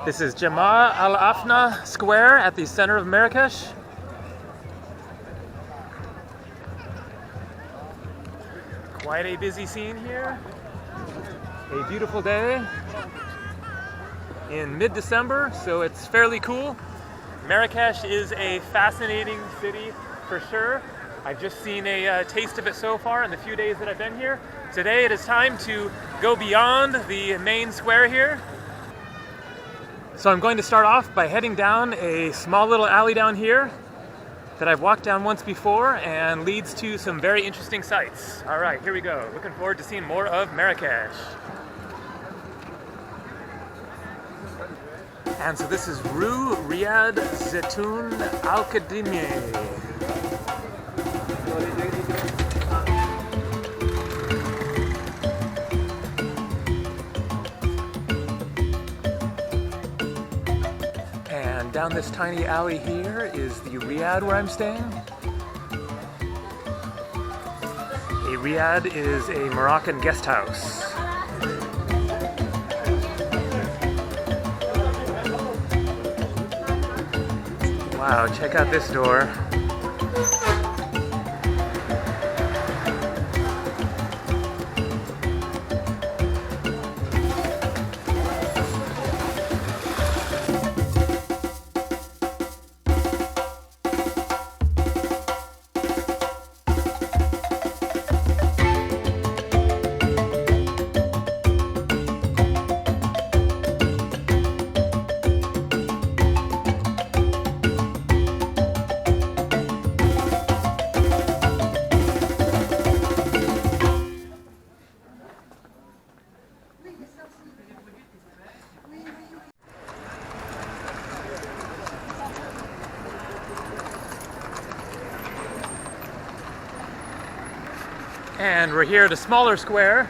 This is Jama Al Afna Square at the center of Marrakesh. Quite a busy scene here. A beautiful day in mid-December, so it's fairly cool. Marrakesh is a fascinating city for sure. I've just seen a taste of it so far in the few days that I've been here. Today it is time to go beyond the main square here. So I'm going to start off by heading down a small little alley down here that I've walked down once before and leads to some very interesting sights. All right, here we go. Looking forward to seeing more of Marrakesh. And so this is Rue Riyad Zetoun Al Khadimi. And down this tiny alley here is the riad where I'm staying. A riad is a Moroccan guest house. Wow, check out this door. And we're here at a smaller square.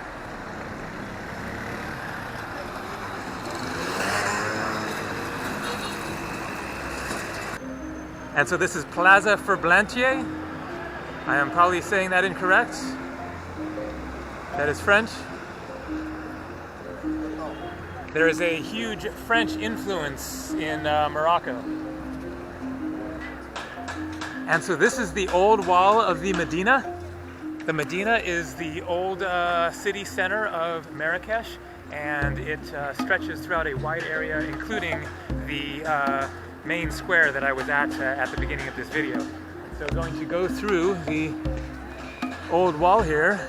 And so this is Plaza Ferblantiers. I am probably saying that incorrect. That is French. There is a huge French influence in Morocco. And so this is the old wall of the Medina. The Medina is the old city center of Marrakesh, and it stretches throughout a wide area, including the main square that I was at the beginning of this video. So going to go through the old wall here.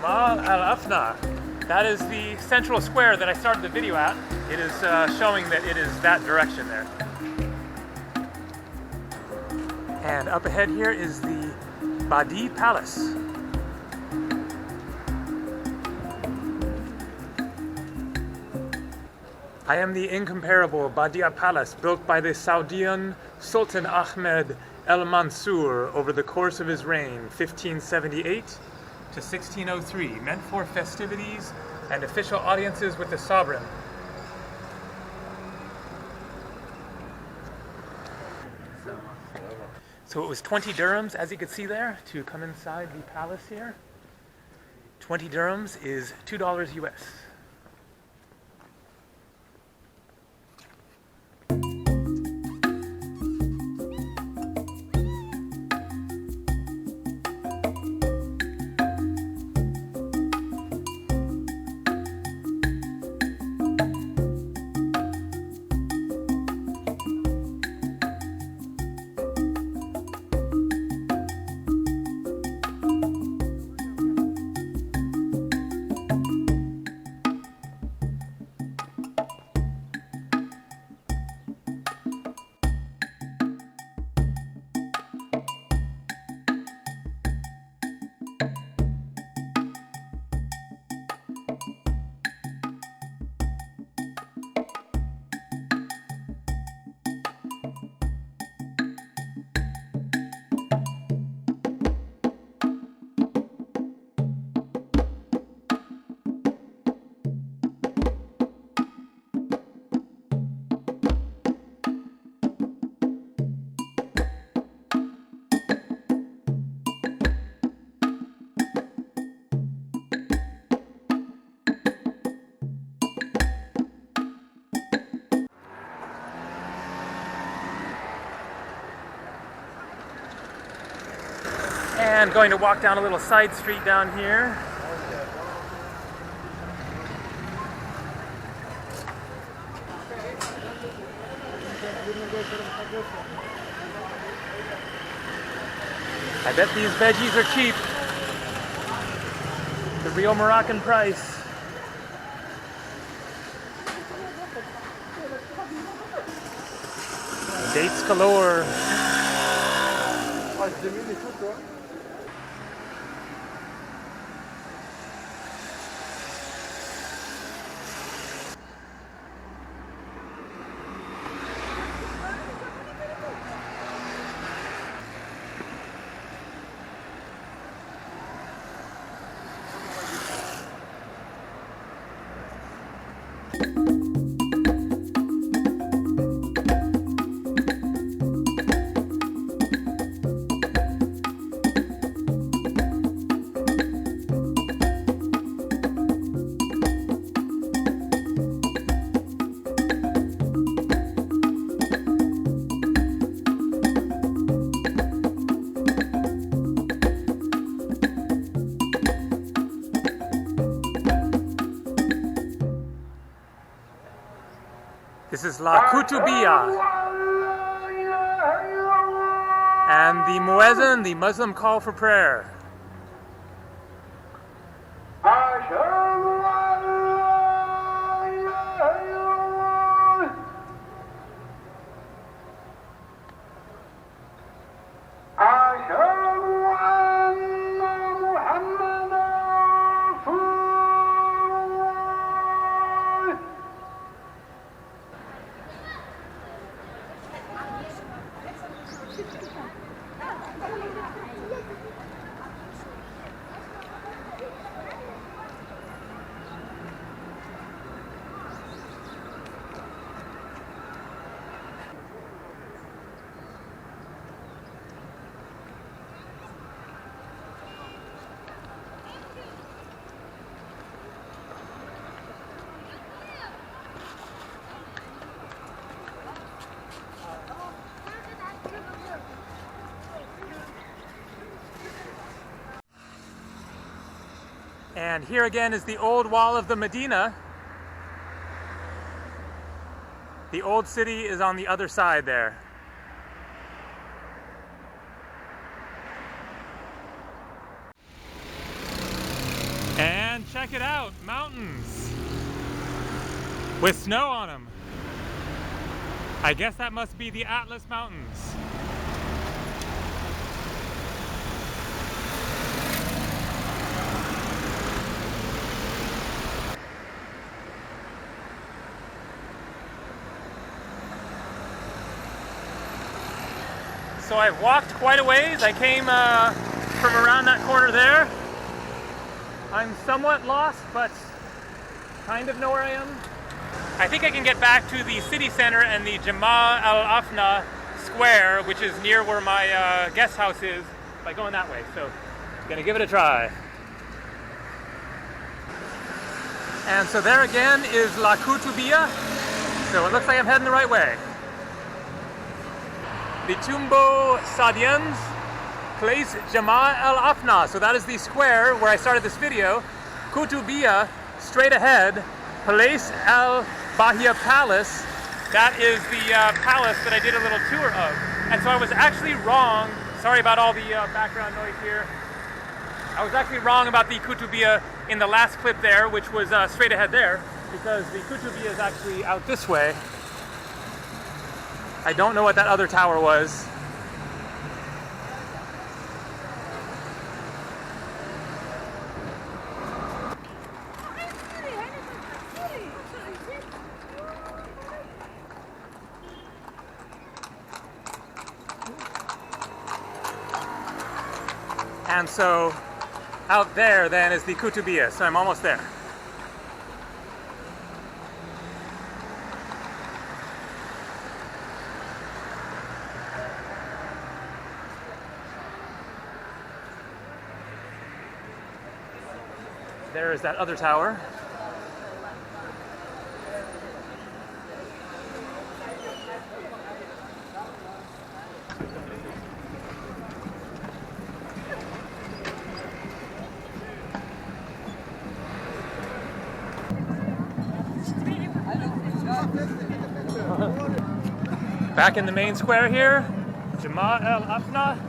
Al Afna. That is the central square that I started the video at. It is showing that it is that direction there. And up ahead here is the Badi Palace. I am the incomparable Badia Palace, built by the Saudian Sultan Ahmed El Mansour over the course of his reign, 1578 to 1603, meant for festivities and official audiences with the sovereign. So it was 20 dirhams, as you can see there, to come inside the palace here. 20 dirhams is $2 US. And going to walk down a little side street down here. I bet these veggies are cheap. The real Moroccan price. Dates galore. This is La Koutoubia. And the muezzin, the Muslim call for prayer. And here again is the old wall of the Medina. The old city is on the other side there. And check it out, mountains with snow on them. I guess that must be the Atlas Mountains. So I've walked quite a ways. I came from around that corner there. I'm somewhat lost, but kind of know where I am. I think I can get back to the city center and the Jamal Al Afna Square, which is near where my guest house is, by going that way. So I'm gonna give it a try. And so there again is La Koutoubia. So it looks like I'm heading the right way. The Tombeau Sadiens, Place Jamal Al Afna. So that is the square where I started this video. Koutoubia, straight ahead, Place Al Bahia Palace. That is the palace that I did a little tour of. And so I was actually wrong. Sorry about all the background noise here. I was actually wrong about the Koutoubia in the last clip there, which was straight ahead there, because the Koutoubia is actually out this way. I don't know what that other tower was. And so out there then is the Koutoubia, so I'm almost there. There is that other tower. Back in the main square here, Jama El Afna,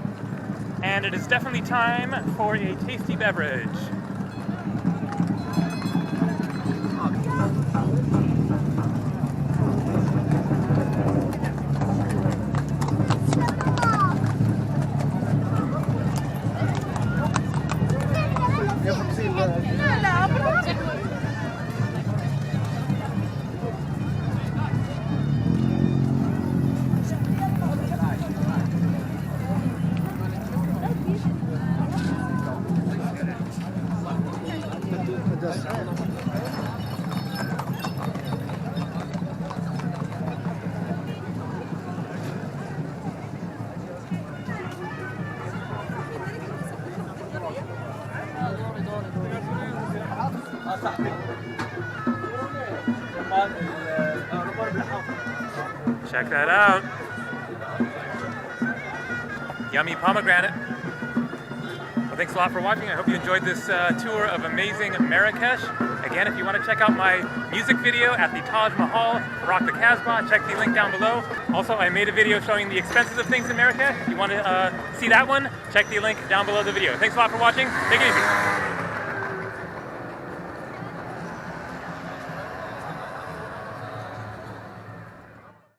and it is definitely time for a tasty beverage. Check that out. Yummy pomegranate. Well, thanks a lot for watching. I hope you enjoyed this tour of amazing Marrakesh. Again, if you want to check out my music video at the Taj Mahal, Rock the Casbah, check the link down below. Also, I made a video showing the expenses of things in Marrakesh. If you want to see that one, check the link down below the video. Thanks a lot for watching. Take it easy.